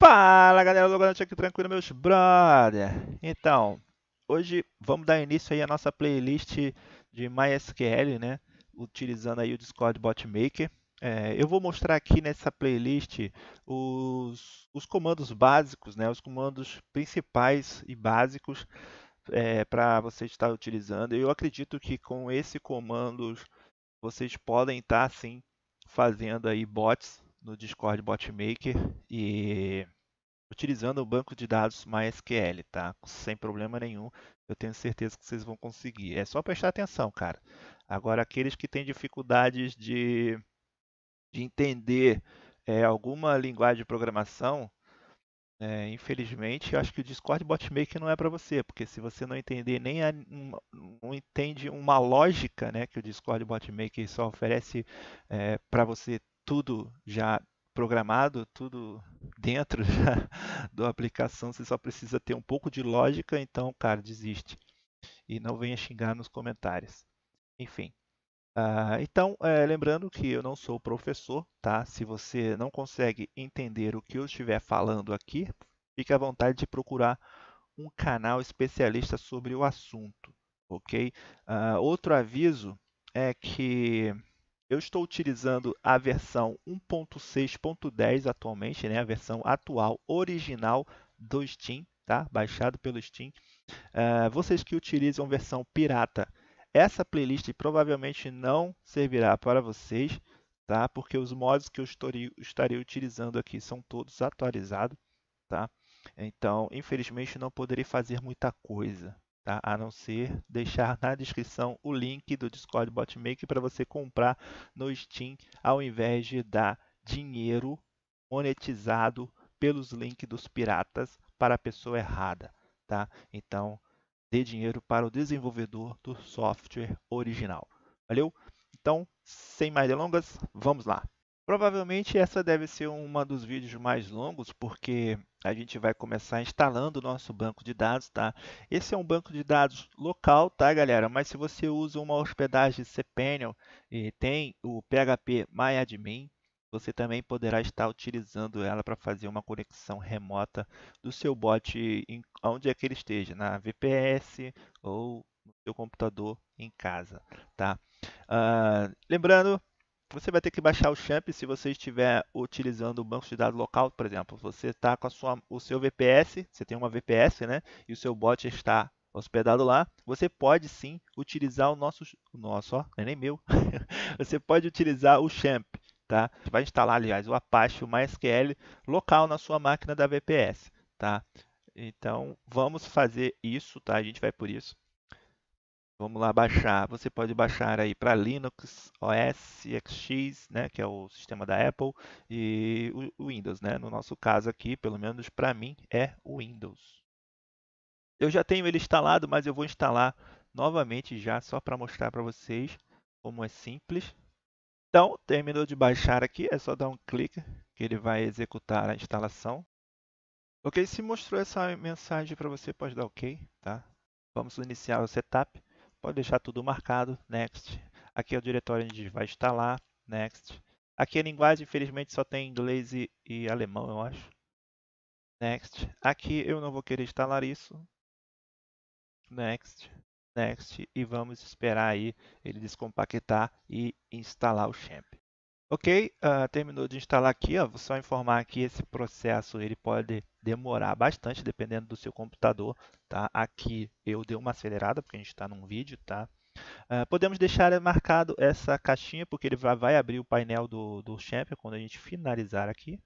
Fala galera, Logante aqui tranquilo, meus brother. Então, hoje vamos dar início aí à nossa playlist de MySQL, né? Utilizando aí o Discord Bot Maker. Eu vou mostrar aqui nessa playlist os comandos básicos, né? Os comandos principais e básicos para você estar utilizando. Eu acredito que com esse comando vocês podem estar sim fazendo aí bots no Discord Bot Maker e utilizando o banco de dados MySQL, tá? Sem problema nenhum. Eu tenho certeza que vocês vão conseguir. É só prestar atenção, cara. Agora, aqueles que têm dificuldades de entender alguma linguagem de programação, infelizmente, eu acho que o Discord BotMaker não é para você, porque se você não entender não entende uma lógica, né, que o Discord BotMaker só oferece para você tudo já programado, tudo dentro já da aplicação, você só precisa ter um pouco de lógica, então, cara, desiste e não venha xingar nos comentários. Enfim. Então, lembrando que eu não sou professor, tá? Se você não consegue entender o que eu estiver falando aqui, fique à vontade de procurar um canal especialista sobre o assunto, ok? Outro aviso é que eu estou utilizando a versão 1.6.10 atualmente, né? A versão atual, original do Steam, tá? Baixado pelo Steam. Vocês que utilizam versão pirata, essa playlist provavelmente não servirá para vocês, tá? Porque os mods que eu estarei utilizando aqui são todos atualizados, tá? Então, infelizmente, não poderei fazer muita coisa, tá? A não ser deixar na descrição o link do Discord BotMaker para você comprar no Steam, ao invés de dar dinheiro monetizado pelos links dos piratas para a pessoa errada, tá? Então, dê dinheiro para o desenvolvedor do software original. Valeu? Então, sem mais delongas, vamos lá. Provavelmente essa deve ser uma dos vídeos mais longos, porque a gente vai começar instalando o nosso banco de dados, tá? Esse é um banco de dados local, tá, galera? Mas se você usa uma hospedagem cPanel e tem o PHP MyAdmin, você também poderá estar utilizando ela para fazer uma conexão remota do seu bot onde é que ele esteja, na VPS ou no seu computador em casa, tá? Lembrando, você vai ter que baixar o Champ se você estiver utilizando o banco de dados local, por exemplo. Você está com o seu VPS, você tem uma VPS, né? E o seu bot está hospedado lá. Você pode sim utilizar o nosso, ó, não é nem meu. Você pode utilizar o Champ, tá? Você vai instalar, aliás, o Apache, o MySQL local na sua máquina da VPS, tá? Então, vamos fazer isso, tá? A gente vai por isso. Vamos lá baixar. Você pode baixar aí para Linux, OS X, né, que é o sistema da Apple, e o Windows, né? No nosso caso aqui, pelo menos para mim, é o Windows. Eu já tenho ele instalado, mas eu vou instalar novamente já só para mostrar para vocês como é simples. Então, terminou de baixar aqui, é só dar um clique que ele vai executar a instalação. Ok, se mostrou essa mensagem para você, pode dar OK, tá? Vamos iniciar o setup. Pode deixar tudo marcado, Next. Aqui é o diretório onde a gente vai instalar, Next. Aqui a linguagem, infelizmente, só tem inglês e alemão, eu acho. Next. Aqui eu não vou querer instalar isso. Next. Next. E vamos esperar aí ele descompactar e instalar o champ. Ok, terminou de instalar aqui, ó, vou só informar que esse processo ele pode demorar bastante dependendo do seu computador, tá? Aqui eu dei uma acelerada porque a gente está num vídeo, tá? Podemos deixar marcado essa caixinha porque ele vai abrir o painel do Champion quando a gente finalizar aqui.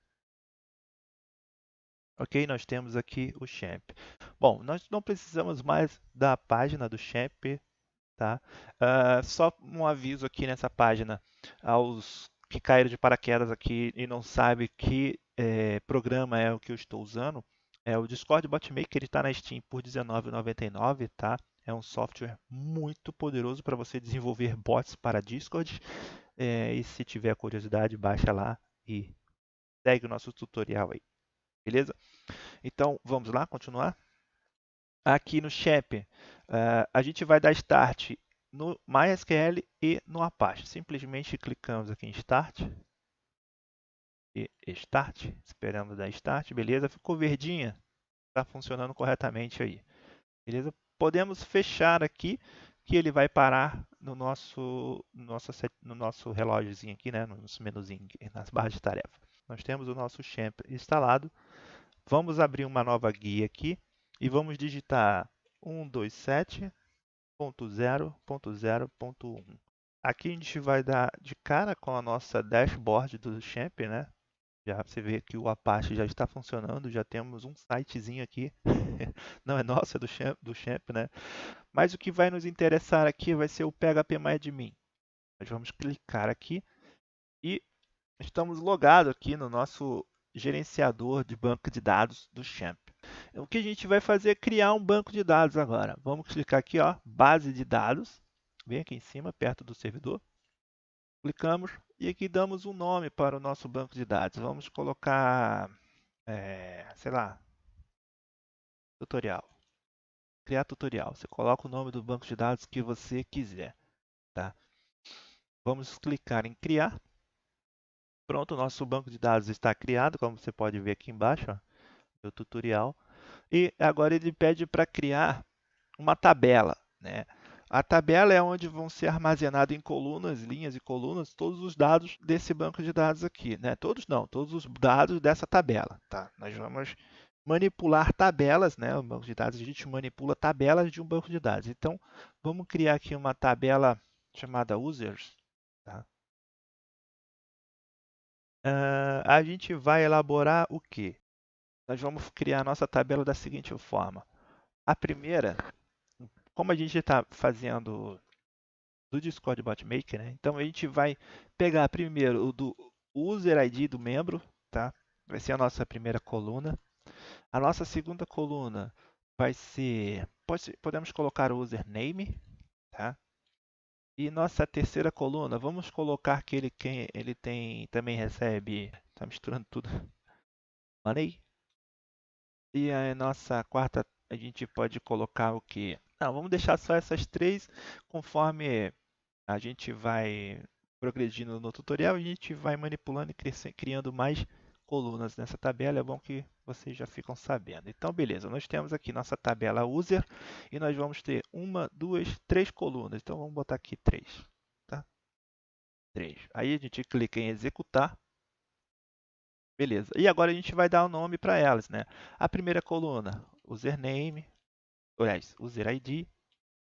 Ok, nós temos aqui o Champ. Bom, nós não precisamos mais da página do Champ, tá? Só um aviso aqui nessa página aos que caíram de paraquedas aqui e não sabem que programa é o que eu estou usando. É o Discord BotMaker, ele está na Steam por R$19,99, tá? É um software muito poderoso para você desenvolver bots para Discord. E se tiver curiosidade, baixa lá e segue o nosso tutorial aí, beleza? Então, vamos lá, continuar? Aqui no Champ, a gente vai dar Start no MySQL e no Apache. Simplesmente clicamos aqui em Start. e Start. Esperamos dar Start, beleza? Ficou verdinha, está funcionando corretamente aí, beleza? Podemos fechar aqui, que ele vai parar no nosso relógiozinho aqui, né? No nosso menuzinho, nas barras de tarefa. Nós temos o nosso Champ instalado. Vamos abrir uma nova guia aqui e vamos digitar 127.0.0.1. Aqui a gente vai dar de cara com a nossa dashboard do Champ, né? Já você vê que o Apache já está funcionando, já temos um sitezinho aqui. Não é nosso, é do Champ, né? Mas o que vai nos interessar aqui vai ser o PHPMyAdmin. Nós vamos clicar aqui e estamos logados aqui no nosso gerenciador de banco de dados do Champ. O que a gente vai fazer é criar um banco de dados agora. Vamos clicar aqui, ó, base de dados. Vem aqui em cima, perto do servidor. Clicamos e aqui damos um nome para o nosso banco de dados. Vamos colocar, sei lá, tutorial. Criar tutorial. Você coloca o nome do banco de dados que você quiser, tá? Vamos clicar em criar. Pronto, o nosso banco de dados está criado, como você pode ver aqui embaixo, ó, o tutorial. E agora ele pede para criar uma tabela, né? A tabela é onde vão ser armazenados em colunas, linhas e colunas, todos os dados desse banco de dados aqui, né? Todos não, todos os dados dessa tabela, tá? Nós vamos manipular tabelas, né? O banco de dados, a gente manipula tabelas de um banco de dados. Então, vamos criar aqui uma tabela chamada users, tá? A gente vai elaborar o quê? Nós vamos criar a nossa tabela da seguinte forma. A primeira, como a gente está fazendo do Discord BotMaker, né? Então a gente vai pegar primeiro o do User ID do membro, tá? Vai ser a nossa primeira coluna. A nossa segunda coluna vai ser, podemos colocar o username, tá? E nossa terceira coluna, vamos colocar que ele tem também recebe, tá misturando tudo, money. E a nossa quarta, a gente pode colocar o que? Não, vamos deixar só essas três, conforme a gente vai progredindo no tutorial, a gente vai manipulando e criando mais colunas nessa tabela. É bom que vocês já ficam sabendo. Então, beleza, nós temos aqui nossa tabela user e nós vamos ter uma, duas, três colunas. Então, vamos botar aqui três, tá? Três. Aí a gente clica em executar. Beleza. E agora a gente vai dar o nome para elas, né? A primeira coluna, username, aliás, user ID,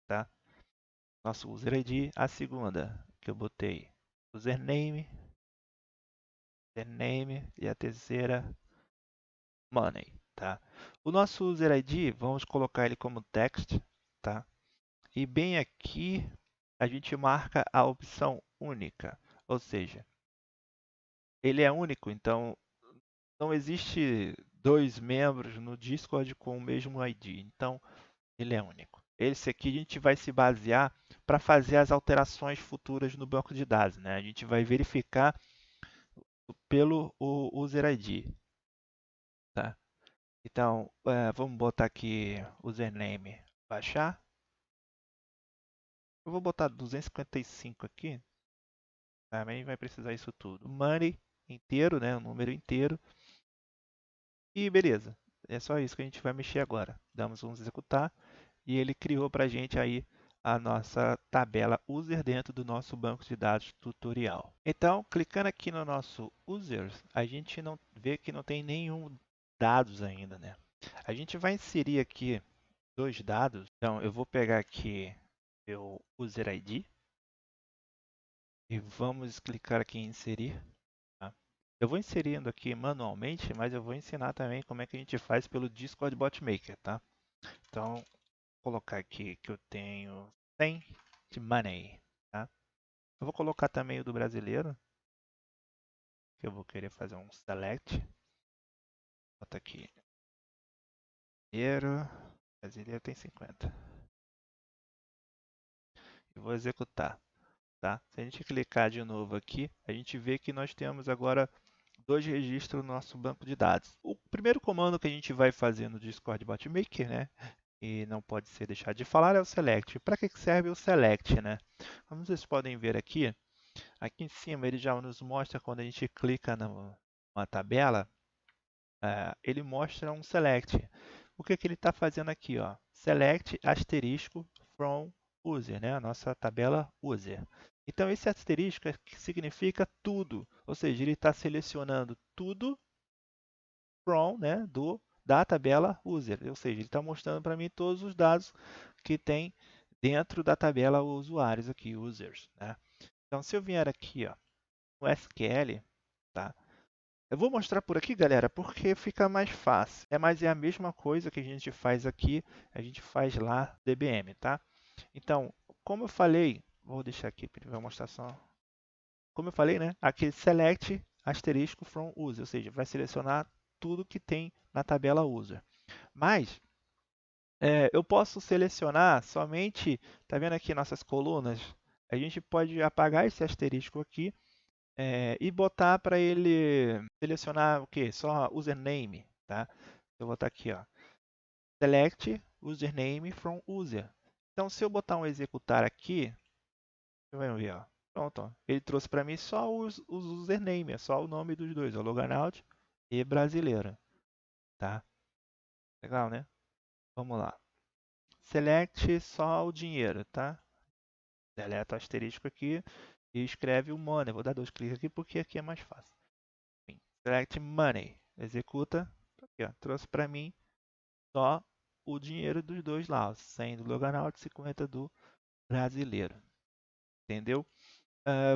tá? Nosso user ID. A segunda, que eu botei, username, e a terceira, money, tá? O nosso user ID, vamos colocar ele como text, tá? E bem aqui a gente marca a opção única, ou seja, ele é único, então não existe dois membros no Discord com o mesmo ID, então ele é único. Esse aqui a gente vai se basear para fazer as alterações futuras no banco de dados, né? A gente vai verificar pelo user ID, tá? Então, vamos botar aqui username baixar. Eu vou botar 255 aqui. Também vai precisar isso tudo. Money inteiro, né? O número inteiro. E beleza. É só isso que a gente vai mexer agora. Damos um executar e ele criou para a gente aí a nossa tabela user dentro do nosso banco de dados tutorial. Então, clicando aqui no nosso users, a gente não vê que não tem nenhum dados ainda, né? A gente vai inserir aqui dois dados. Então, eu vou pegar aqui o user ID e vamos clicar aqui em inserir. Tá? Eu vou inserindo aqui manualmente, mas eu vou ensinar também como é que a gente faz pelo Discord BotMaker, tá? Então, vou colocar aqui que eu tenho 100 de money, tá? Eu vou colocar também o do brasileiro, que eu vou querer fazer um select. Bota aqui. Brasileiro tem 50. E vou executar. Tá? Se a gente clicar de novo aqui, a gente vê que nós temos agora dois registros no nosso banco de dados. O primeiro comando que a gente vai fazer no Discord BotMaker, né, e não pode ser deixado de falar, é o select. Para que serve o select, né? Como vocês podem ver aqui, aqui em cima ele já nos mostra quando a gente clica uma tabela, ele mostra um select. O que ele está fazendo aqui? Ó? Select asterisco from user, né? A nossa tabela user. Então, esse asterisco significa tudo, ou seja, ele está selecionando tudo from, né, da tabela user, ou seja, ele está mostrando para mim todos os dados que tem dentro da tabela usuários aqui, users, né? Então, se eu vier aqui, ó, no SQL, tá? Eu vou mostrar por aqui, galera, porque fica mais fácil. Mas é a mesma coisa que a gente faz aqui, a gente faz lá no DBM, tá? Então, como eu falei, vou deixar aqui para mostrar só. Como eu falei, né? Aqui select asterisco from user, ou seja, vai selecionar tudo que tem na tabela user. Mas eu posso selecionar somente, tá vendo aqui nossas colunas? A gente pode apagar esse asterisco aqui e botar para ele selecionar o que? Só username, tá? Eu vou botar aqui, ó, select username from user. Então, se eu botar um executar aqui, você vai ver, ó, pronto, ó, ele trouxe para mim só os username, é só o nome dos dois, o Loganaut e brasileiro, tá? Legal, né? Vamos lá. Select só o dinheiro, tá? Deleta o asterisco aqui e escreve o money. Vou dar 2 cliques aqui porque aqui é mais fácil. Enfim, select money. Executa. Aqui, ó, trouxe para mim só o dinheiro dos dois lá. Ó, 100 do Loganaut e 50 do brasileiro. Entendeu?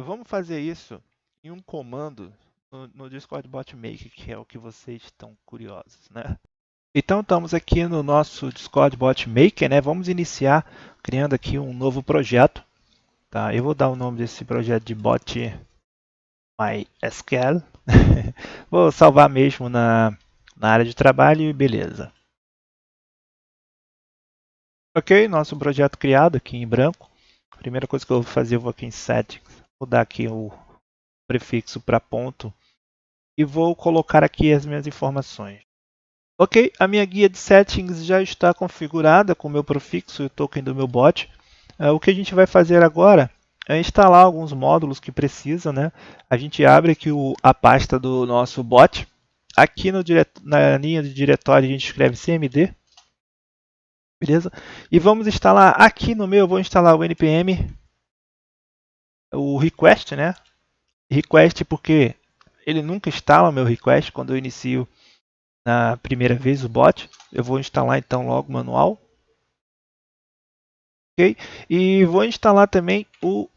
Vamos fazer isso em um comando no Discord Bot Maker, que é o que vocês estão curiosos, né? Então, estamos aqui no nosso Discord Bot Maker, né? Vamos iniciar criando aqui um novo projeto. Tá? Eu vou dar o nome desse projeto de Bot MySQL. Vou salvar mesmo na área de trabalho e beleza. Ok, nosso projeto criado aqui em branco. A primeira coisa que eu vou fazer, eu vou aqui em Settings, vou dar aqui o prefixo para ponto e vou colocar aqui as minhas informações. Ok, a minha guia de settings já está configurada com o meu prefixo e o token do meu bot. O que a gente vai fazer agora é instalar alguns módulos que precisa, né? A gente abre aqui a pasta do nosso bot. Aqui na linha de diretório a gente escreve cmd. Beleza? E vamos instalar aqui no meu, eu vou instalar o npm, o request, né? Request porque ele nunca instala o meu request quando eu inicio na primeira vez o bot. Eu vou instalar então logo manual. Ok? E vou instalar também o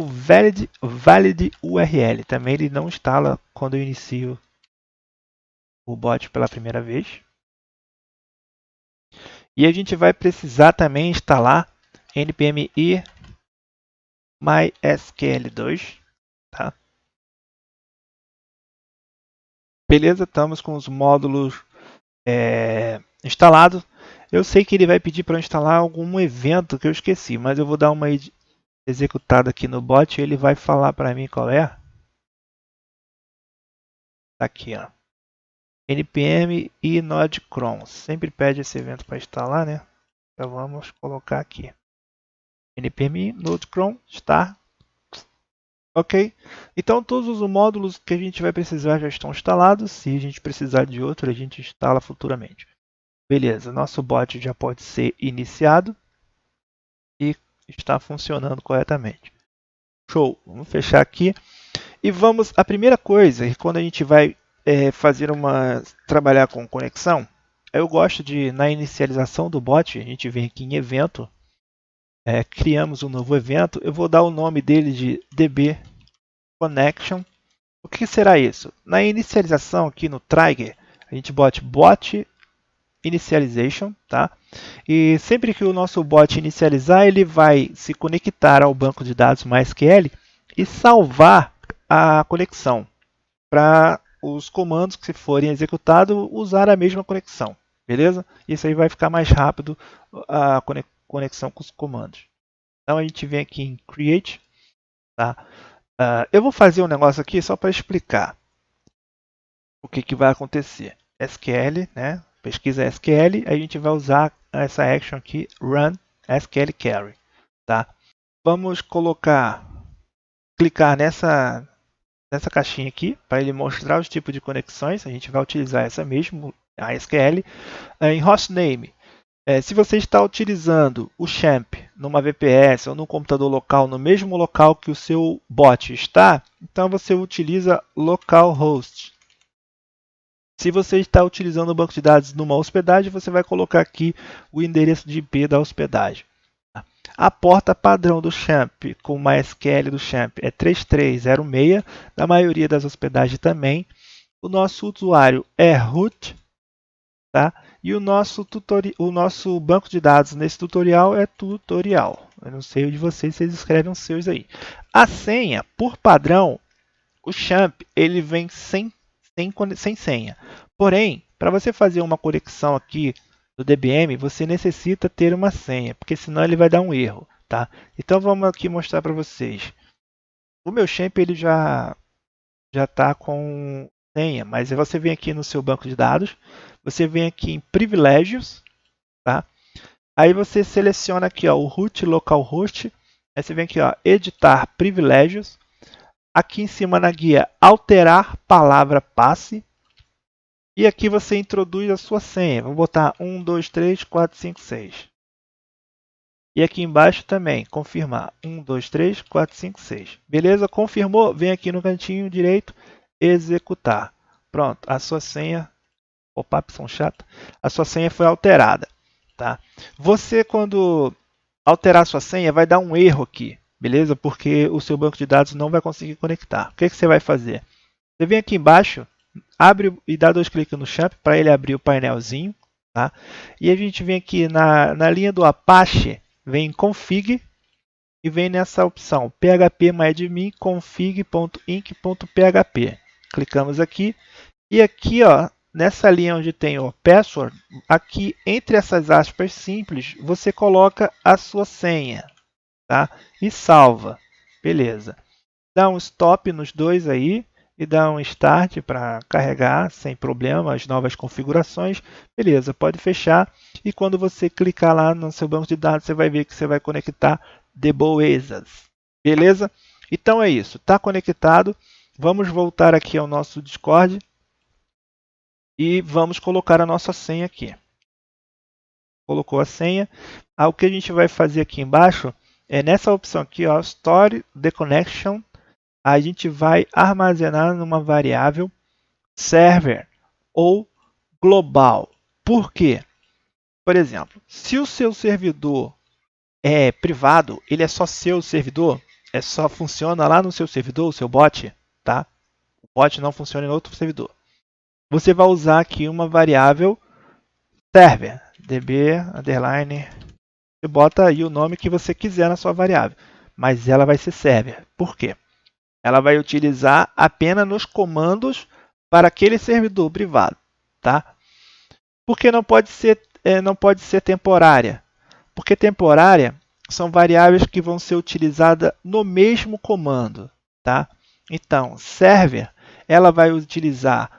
valid URL. Também ele não instala quando eu inicio o bot pela primeira vez. E a gente vai precisar também instalar npm i mysql2, tá? Beleza, estamos com os módulos instalados. Eu sei que ele vai pedir para eu instalar algum evento que eu esqueci, mas eu vou dar uma executada aqui no bot e ele vai falar para mim qual é. Tá aqui, ó. npm e node cron. Sempre pede esse evento para instalar, né? Então vamos colocar aqui. npm node cron start. Ok? Então todos os módulos que a gente vai precisar já estão instalados. Se a gente precisar de outro, a gente instala futuramente. Beleza, nosso bot já pode ser iniciado e está funcionando corretamente. Show! Vamos fechar aqui. E vamos, a primeira coisa, quando a gente vai trabalhar com conexão, eu gosto de, na inicialização do bot, a gente vem aqui em evento, criamos um novo evento, eu vou dar o nome dele de db connection. O que será isso? Na inicialização aqui no trigger, a gente bota bot initialization, tá? E sempre que o nosso bot inicializar, ele vai se conectar ao banco de dados MySQL e salvar a conexão para os comandos que forem executados usar a mesma conexão, beleza? Isso aí vai ficar mais rápido a conexão com os comandos. Então a gente vem aqui em Create, tá? Eu vou fazer um negócio aqui só para explicar o que vai acontecer. SQL, né? Pesquisa SQL, a gente vai usar essa action aqui, Run SQL Query, tá? Vamos clicar nessa caixinha aqui, para ele mostrar os tipos de conexões. A gente vai utilizar essa mesmo, a SQL. Em hostname, se você está utilizando o champ numa VPS ou num computador local, no mesmo local que o seu bot está, então você utiliza localhost. Se você está utilizando o banco de dados numa hospedagem, você vai colocar aqui o endereço de IP da hospedagem. A porta padrão do champ com MySQL do champ é 3306, na maioria das hospedagens também. O nosso usuário é root, tá? E o nosso banco de dados nesse tutorial é tutorial. Eu não sei o de vocês, vocês escrevem os seus aí. A senha, por padrão, o champ ele vem sem senha. Porém, para você fazer uma conexão aqui do DBM, você necessita ter uma senha, porque senão ele vai dar um erro, tá? Então vamos aqui mostrar para vocês. O meu champ ele já está com senha, mas você vem aqui no seu banco de dados, você vem aqui em privilégios, tá? Aí você seleciona aqui ó, o root localhost, aí você vem aqui ó, editar privilégios. Aqui em cima na guia, alterar palavra passe. E aqui você introduz a sua senha. Vou botar 1, 2, 3, 4, 5, 6. E aqui embaixo também, confirmar. 1, 2, 3, 4, 5, 6. Beleza? Confirmou? Vem aqui no cantinho direito, executar. Pronto, a sua senha... Opa, opção chata. A sua senha foi alterada. Tá? Você, quando alterar a sua senha, vai dar um erro aqui. Beleza? Porque o seu banco de dados não vai conseguir conectar. O que você vai fazer? Você vem aqui embaixo, abre e dá 2 cliques no champ para ele abrir o painelzinho. Tá? E a gente vem aqui na linha do Apache, vem em config e vem nessa opção phpMyAdmin config.inc.php. Clicamos aqui e aqui ó, nessa linha onde tem o password, aqui entre essas aspas simples, você coloca a sua senha. Tá? E salva. Beleza. Dá um stop nos dois aí e dá um start para carregar sem problema as novas configurações. Beleza, pode fechar. E quando você clicar lá no seu banco de dados, você vai ver que você vai conectar de boezas. Beleza? Então é isso. Está conectado. Vamos voltar aqui ao nosso Discord e vamos colocar a nossa senha aqui. Colocou a senha. O que a gente vai fazer aqui embaixo é nessa opção aqui, ó, Store the Connection, a gente vai armazenar numa variável server ou global. Por quê? Por exemplo, se o seu servidor é privado, ele é só seu servidor, só funciona lá no seu servidor, o seu bot, tá? O bot não funciona em outro servidor. Você vai usar aqui uma variável server, db underline. Você bota aí o nome que você quiser na sua variável, mas ela vai ser server. Por quê? Ela vai utilizar apenas nos comandos para aquele servidor privado, tá? Porque não pode ser temporária? Porque temporária são variáveis que vão ser utilizadas no mesmo comando, tá? Então, server, ela vai utilizar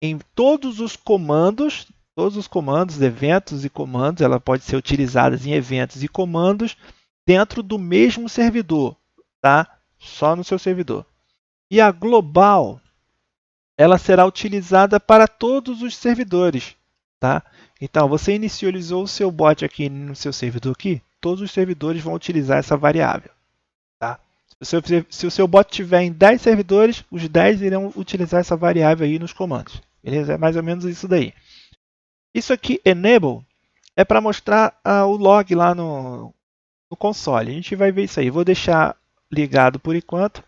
em todos os comandos, eventos e comandos, ela pode ser utilizada em eventos e comandos dentro do mesmo servidor, tá? Só no seu servidor. E a global, ela será utilizada para todos os servidores, tá? Então, você inicializou o seu bot aqui no seu servidor aqui, todos os servidores vão utilizar essa variável, tá? Se o seu bot tiver em 10 servidores, os 10 irão utilizar essa variável aí nos comandos. Beleza? É mais ou menos isso daí. Isso aqui, enable, é para mostrar o log lá no console. A gente vai ver isso aí. Vou deixar ligado por enquanto,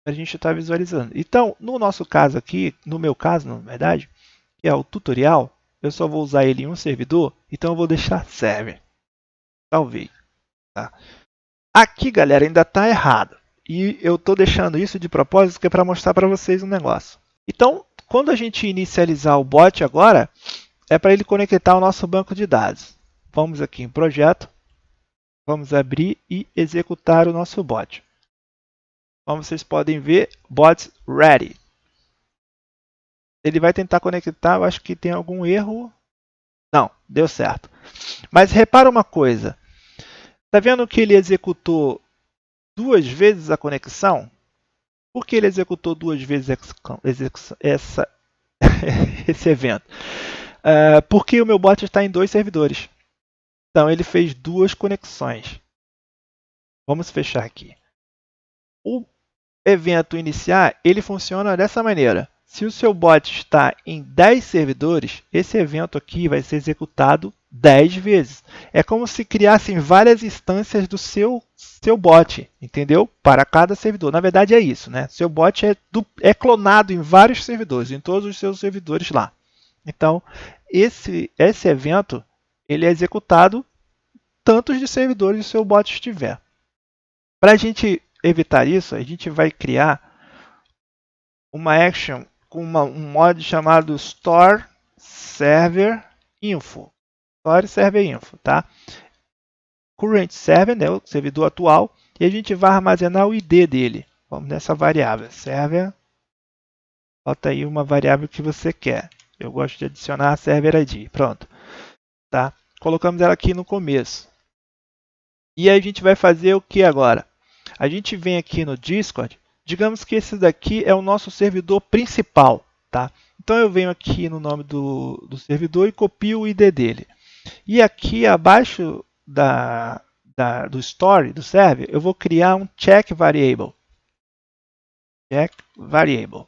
para a gente estar visualizando. Então, no nosso caso aqui, no meu caso, na verdade, que é o tutorial, eu só vou usar ele em um servidor, então eu vou deixar server. Talvez. Tá? Aqui, galera, ainda está errado. E eu estou deixando isso de propósito, que é para mostrar para vocês um negócio. Então, quando a gente inicializar o bot agora, é para ele conectar o nosso banco de dados. Vamos aqui em projeto, vamos abrir e executar o nosso bot. Como vocês podem ver, bot ready. Ele vai tentar conectar, eu acho que tem algum erro. Não, deu certo. Mas repara uma coisa. Está vendo que ele executou 2 vezes a conexão? Por que ele executou duas vezes esse evento? Porque o meu bot está em 2 servidores. Então ele fez 2 conexões. Vamos fechar aqui. O evento iniciar, ele funciona dessa maneira. Se o seu bot está em 10 servidores, esse evento aqui vai ser executado 10 vezes. É como se criassem várias instâncias do seu bot, entendeu? Para cada servidor. Na verdade é isso, né? Seu bot é clonado em vários servidores, em todos os seus servidores lá. Então, esse evento ele é executado tantos de servidores o seu bot estiver. Para a gente evitar isso, a gente vai criar uma action com um mod chamado Store Server Info. Store Server Info, tá? Current Server, né, o servidor atual, e a gente vai armazenar o ID dele. Vamos nessa variável, server. Bota aí uma variável que você quer. Eu gosto de adicionar a Server ID. Pronto. Tá? Colocamos ela aqui no começo. E aí a gente vai fazer o que agora? A gente vem aqui no Discord. Digamos que esse daqui é o nosso servidor principal, tá? Então eu venho aqui no nome do servidor e copio o ID dele. E aqui abaixo do store, do server, eu vou criar um check variable. Check variable.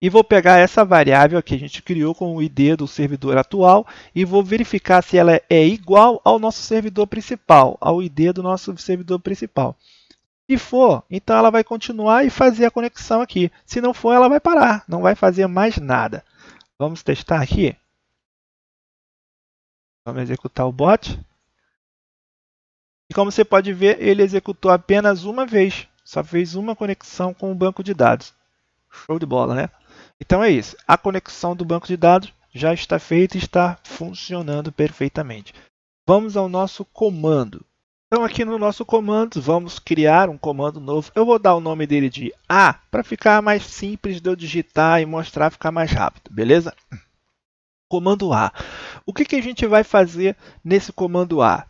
E vou pegar essa variável que a gente criou com o ID do servidor atual e vou verificar se ela é igual ao nosso servidor principal, ao ID do nosso servidor principal. Se for, então ela vai continuar e fazer a conexão aqui. Se não for, ela vai parar, não vai fazer mais nada. Vamos testar aqui. Vamos executar o bot. E como você pode ver, ele executou apenas uma vez. Só fez uma conexão com o banco de dados. Show de bola, né? Então é isso. A conexão do banco de dados já está feita e está funcionando perfeitamente. Vamos ao nosso comando. Então aqui no nosso comando, vamos criar um comando novo. Eu vou dar o nome dele de A, para ficar mais simples de eu digitar e mostrar, ficar mais rápido, beleza? Comando A. O que a gente vai fazer nesse comando A?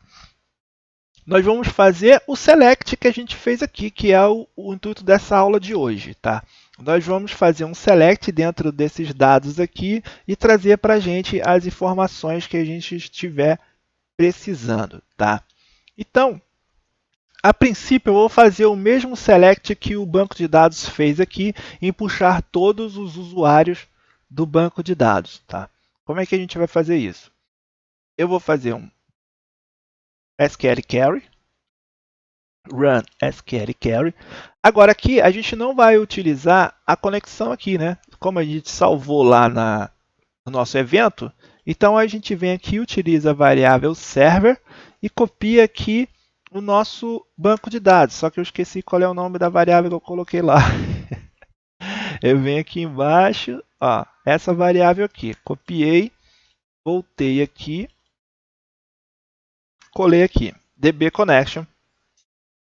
Nós vamos fazer o select que a gente fez aqui, que é o intuito dessa aula de hoje, tá? Nós vamos fazer um select dentro desses dados aqui e trazer para a gente as informações que a gente estiver precisando, tá? Então, a princípio, eu vou fazer o mesmo select que o banco de dados fez aqui em puxar todos os usuários do banco de dados, tá? Como é que a gente vai fazer isso? Eu vou fazer um SQL Query, run SQL Query. Agora aqui a gente não vai utilizar a conexão aqui, né? Como a gente salvou lá no nosso evento, então a gente vem aqui, utiliza a variável server e copia aqui o nosso banco de dados. Só que eu esqueci qual é o nome da variável que eu coloquei lá. Eu venho aqui embaixo, ó, essa variável aqui, copiei, voltei aqui, colei aqui, dbConnection.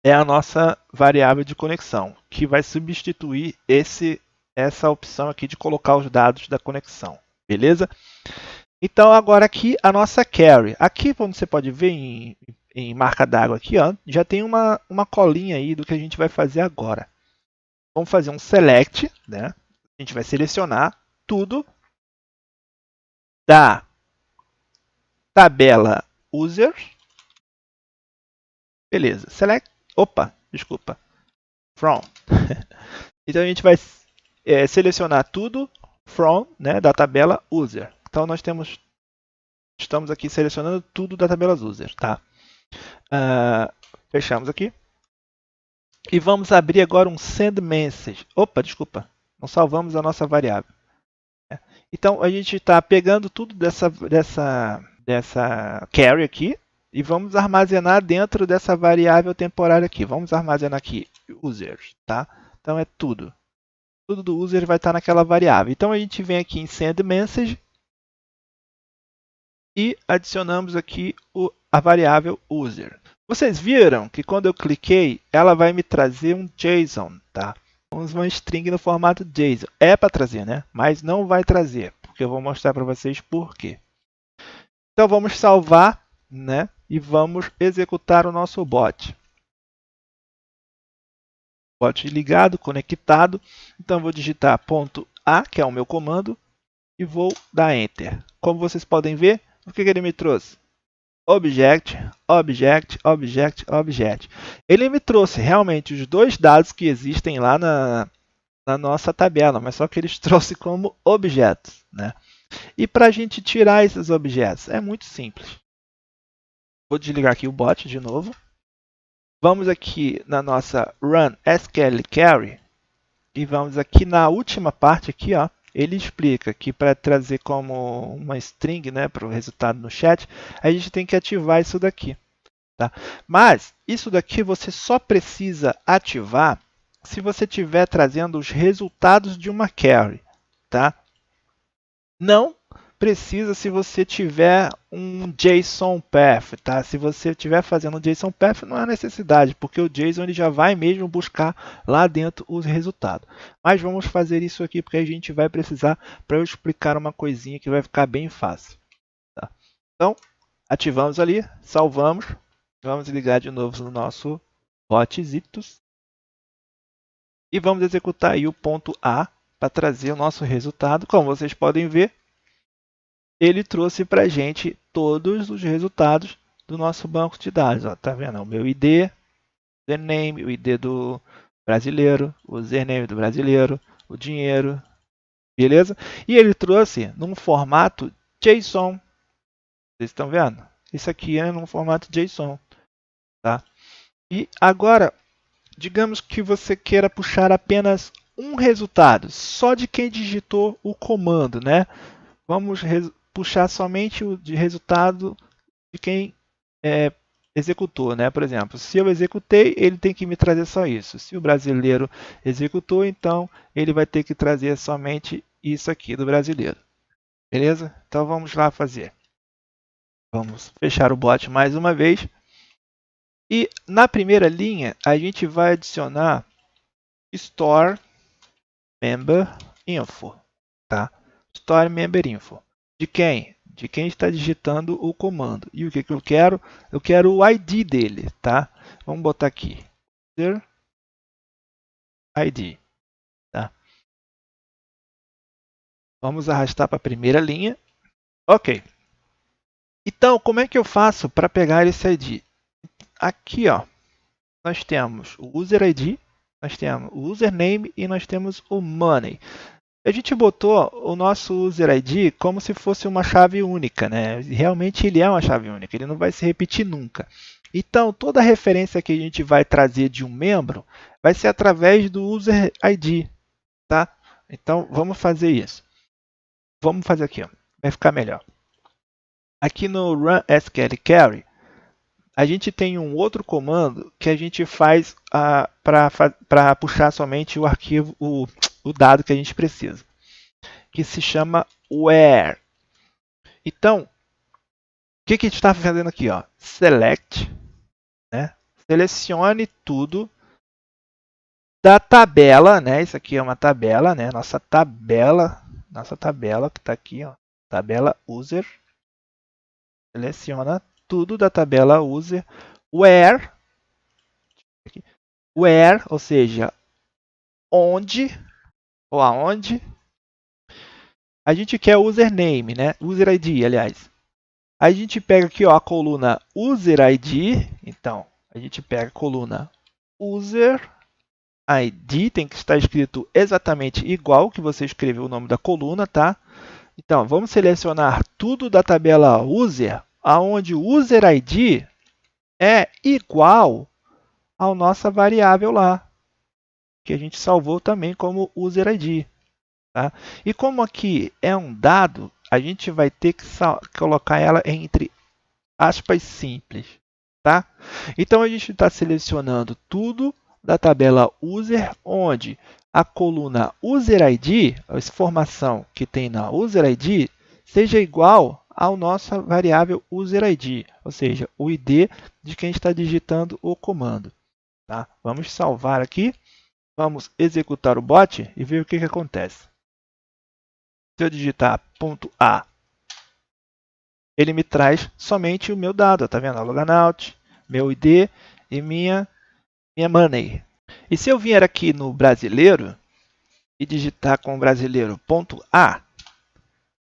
É a nossa variável de conexão, que vai substituir essa opção aqui de colocar os dados da conexão. Beleza? Então, agora aqui a nossa query. Aqui, como você pode ver em marca d'água aqui, ó, já tem uma colinha aí do que a gente vai fazer agora. Vamos fazer um select, né? A gente vai selecionar tudo da tabela user. Beleza. Select. Opa, desculpa. From. Então a gente vai selecionar tudo from, né, da tabela user. Então nós estamos aqui selecionando tudo da tabela user, tá? Fechamos aqui. E vamos abrir agora um send message. Opa, desculpa. Não salvamos a nossa variável. Então a gente está pegando tudo dessa query aqui e vamos armazenar dentro dessa variável temporária aqui. Vamos armazenar aqui users, tá? Então é tudo. Tudo do user vai estar naquela variável. Então a gente vem aqui em send message e adicionamos aqui a variável user. Vocês viram que quando eu cliquei, ela vai me trazer um JSON, tá? Uma string no formato JSON. É para trazer, né? Mas não vai trazer, porque eu vou mostrar para vocês por quê. Então vamos salvar, né? E vamos executar o nosso bot. bot ligado, conectado. Então vou digitar .a, que é o meu comando, e vou dar Enter. Como vocês podem ver, o que ele me trouxe? Object, Object, Object, Object. Ele me trouxe realmente os dois dados que existem lá na nossa tabela, mas só que eles trouxe como objetos, né? E para a gente tirar esses objetos, é muito simples. Vou desligar aqui o bot de novo. Vamos aqui na nossa Run SQL Query e vamos aqui na última parte aqui, ó. Ele explica que para trazer como uma string, né, para o resultado no chat, a gente tem que ativar isso daqui. Tá? Mas isso daqui você só precisa ativar se você estiver trazendo os resultados de uma query. Tá? Não precisa se você tiver um JSON Path, tá? Se você estiver fazendo um JSON Path, não há necessidade, porque o JSON ele já vai mesmo buscar lá dentro os resultados. Mas vamos fazer isso aqui, porque a gente vai precisar para eu explicar uma coisinha que vai ficar bem fácil. Tá? Então, ativamos ali, salvamos, vamos ligar de novo no nosso botzitos e vamos executar aí o ponto A para trazer o nosso resultado. Como vocês podem ver, ele trouxe para a gente todos os resultados do nosso banco de dados. Ó, tá vendo? O meu ID, username, o ID do brasileiro, o username do brasileiro, o dinheiro, beleza? E ele trouxe num formato JSON. Vocês estão vendo? Isso aqui é num formato JSON, tá? E agora, digamos que você queira puxar apenas um resultado, só de quem digitou o comando, né? Vamos puxar somente o de resultado de quem executou, né? Por exemplo, se eu executei, ele tem que me trazer só isso. Se o brasileiro executou, então ele vai ter que trazer somente isso aqui do brasileiro. Beleza? Então vamos lá fazer. Vamos fechar o bot mais uma vez. E na primeira linha, a gente vai adicionar Store Member Info. Tá? Store Member Info. De quem? De quem está digitando o comando. E o que eu quero? Eu quero o ID dele, tá? Vamos botar aqui. User ID, tá? Vamos arrastar para a primeira linha. Ok. Então, como é que eu faço para pegar esse ID? Aqui, ó, nós temos o User ID, nós temos o Username e nós temos o Money. A gente botou o nosso User ID como se fosse uma chave única, né? Realmente ele é uma chave única, ele não vai se repetir nunca. Então, toda referência que a gente vai trazer de um membro vai ser através do User ID, tá? Então, vamos fazer isso. Vamos fazer aqui, ó. Vai ficar melhor. Aqui no Run SQL Query, a gente tem um outro comando que a gente faz para puxar somente o arquivo, o dado que a gente precisa, que se chama where. Então, o que a gente está fazendo aqui? Ó? Select, né? Selecione tudo da tabela, né? Isso aqui é uma tabela, né? Nossa tabela que está aqui, ó. Tabela user. Seleciona tudo da tabela user where, ou seja, onde ou aonde a gente quer o username, né? User ID, aliás. A gente pega aqui, ó, a coluna User ID. Então, a gente pega a coluna User ID, tem que estar escrito exatamente igual que você escreveu o nome da coluna, tá? Então, vamos selecionar tudo da tabela User, aonde o User ID é igual à nossa variável lá, que a gente salvou também como User ID. Tá? E como aqui é um dado, a gente vai ter que colocar ela entre aspas simples. Tá? Então a gente está selecionando tudo da tabela User, onde a coluna User ID, a informação que tem na User ID, seja igual à nossa variável User ID, ou seja, o ID de quem está digitando o comando. Tá? Vamos salvar aqui, vamos executar o bot e ver o que acontece. Se eu digitar .a, ele me traz somente o meu dado, tá vendo? Loganout, meu ID e minha money. E se eu vier aqui no brasileiro e digitar com o brasileiro .a,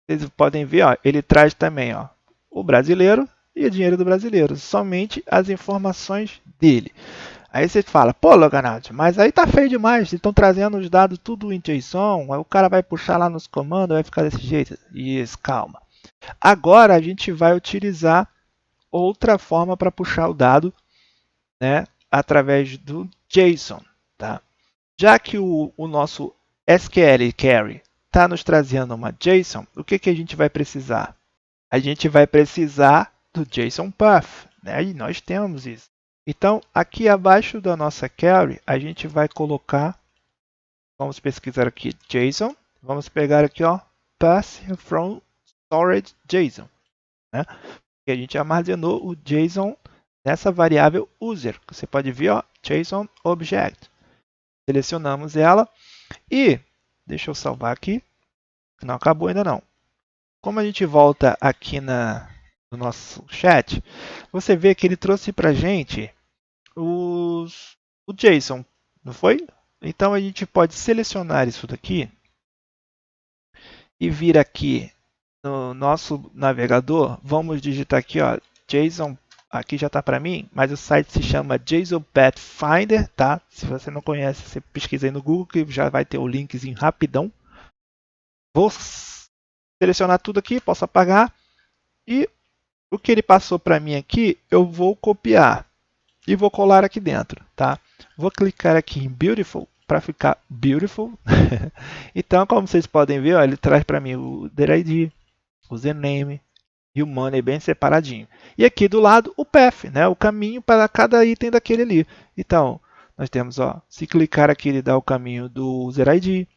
vocês podem ver, ó, ele traz também, ó, o brasileiro e o dinheiro do brasileiro, somente as informações dele. Aí você fala, pô, Loganaldi, mas aí tá feio demais, estão trazendo os dados tudo em JSON, aí o cara vai puxar lá nos comandos, vai ficar desse jeito. Isso, calma. Agora a gente vai utilizar outra forma para puxar o dado, né, através do JSON. Tá? Já que o nosso SQL Query está nos trazendo uma JSON, o que a gente vai precisar? A gente vai precisar do JSON Path, né? E nós temos isso. Então, aqui abaixo da nossa query, a gente vai colocar, vamos pesquisar aqui JSON, vamos pegar aqui, ó, Path from Storage JSON, né? E a gente armazenou o JSON nessa variável user. Você pode ver, ó, JSON Object. Selecionamos ela e, deixa eu salvar aqui, não acabou ainda não. Como a gente volta aqui no nosso chat, você vê que ele trouxe para a gente o JSON, não foi? Então a gente pode selecionar isso daqui e vir aqui no nosso navegador. Vamos digitar aqui, ó, JSON. Aqui já está para mim, mas o site se chama JSON Path Finder, tá? Se você não conhece, você pesquisa aí no Google que já vai ter o linkzinho rapidão. Vou selecionar tudo aqui, posso apagar. E o que ele passou para mim aqui, eu vou copiar e vou colar aqui dentro, tá? Vou clicar aqui em Beautiful para ficar Beautiful. Então, como vocês podem ver, ó, ele traz para mim o DID, o username e o money bem separadinho. E aqui do lado o path, né? O caminho para cada item daquele ali. Então, nós temos, ó, se clicar aqui, ele dá o caminho do user ID,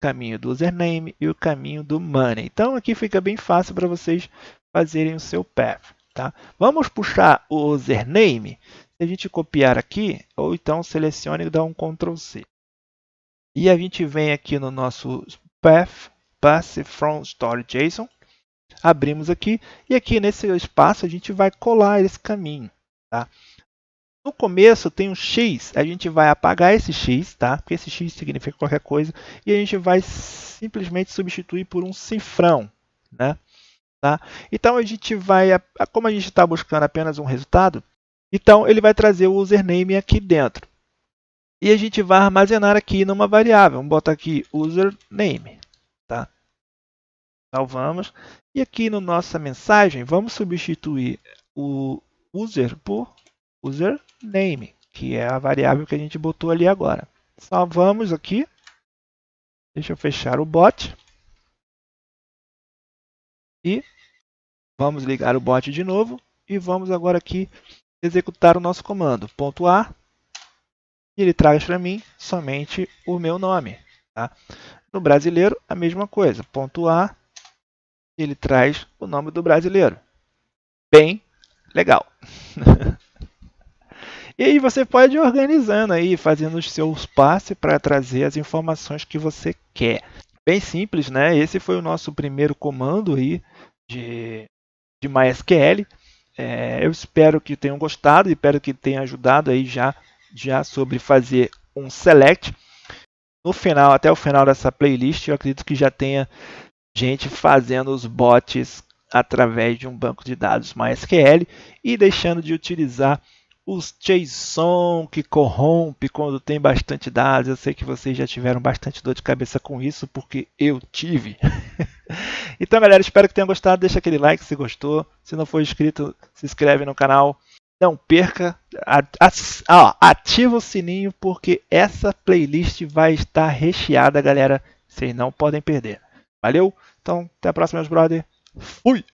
caminho do username e o caminho do money. Então, aqui fica bem fácil para vocês fazerem o seu path. Tá? Vamos puxar o username. Se a gente copiar aqui, ou então selecione e dá um Ctrl C. E a gente vem aqui no nosso path from storage JSON. Abrimos aqui e aqui nesse espaço a gente vai colar esse caminho. Tá? No começo tem um X, a gente vai apagar esse X, tá? Porque esse X significa qualquer coisa, e a gente vai simplesmente substituir por um cifrão, né? Tá? Então a gente vai, como a gente está buscando apenas um resultado, então ele vai trazer o username aqui dentro. E a gente vai armazenar aqui numa variável. Vamos botar aqui username. Tá? Salvamos. E aqui na nossa mensagem, vamos substituir o user por username, que é a variável que a gente botou ali agora. Salvamos aqui. Deixa eu fechar o bot. E vamos ligar o bot de novo. E vamos agora aqui executar o nosso comando. .a. E ele traz para mim somente o meu nome. Tá? No brasileiro, a mesma coisa. .a. Ele traz o nome do brasileiro. Bem legal. E aí você pode ir organizando aí, fazendo os seus passes para trazer as informações que você quer. Bem simples, né? Esse foi o nosso primeiro comando aí de MySQL. Eu espero que tenham gostado e espero que tenha ajudado aí já sobre fazer um select. No final, até o final dessa playlist, eu acredito que já tenha gente fazendo os bots através de um banco de dados MySQL e deixando de utilizar os JSON que corrompe quando tem bastante dados. Eu sei que vocês já tiveram bastante dor de cabeça com isso, porque eu tive. Então, galera, espero que tenham gostado. Deixa aquele like se gostou. Se não for inscrito, se inscreve no canal. Não perca, ativa o sininho, porque essa playlist vai estar recheada, galera. Vocês não podem perder. Valeu? Então, até a próxima, meus brother. Fui!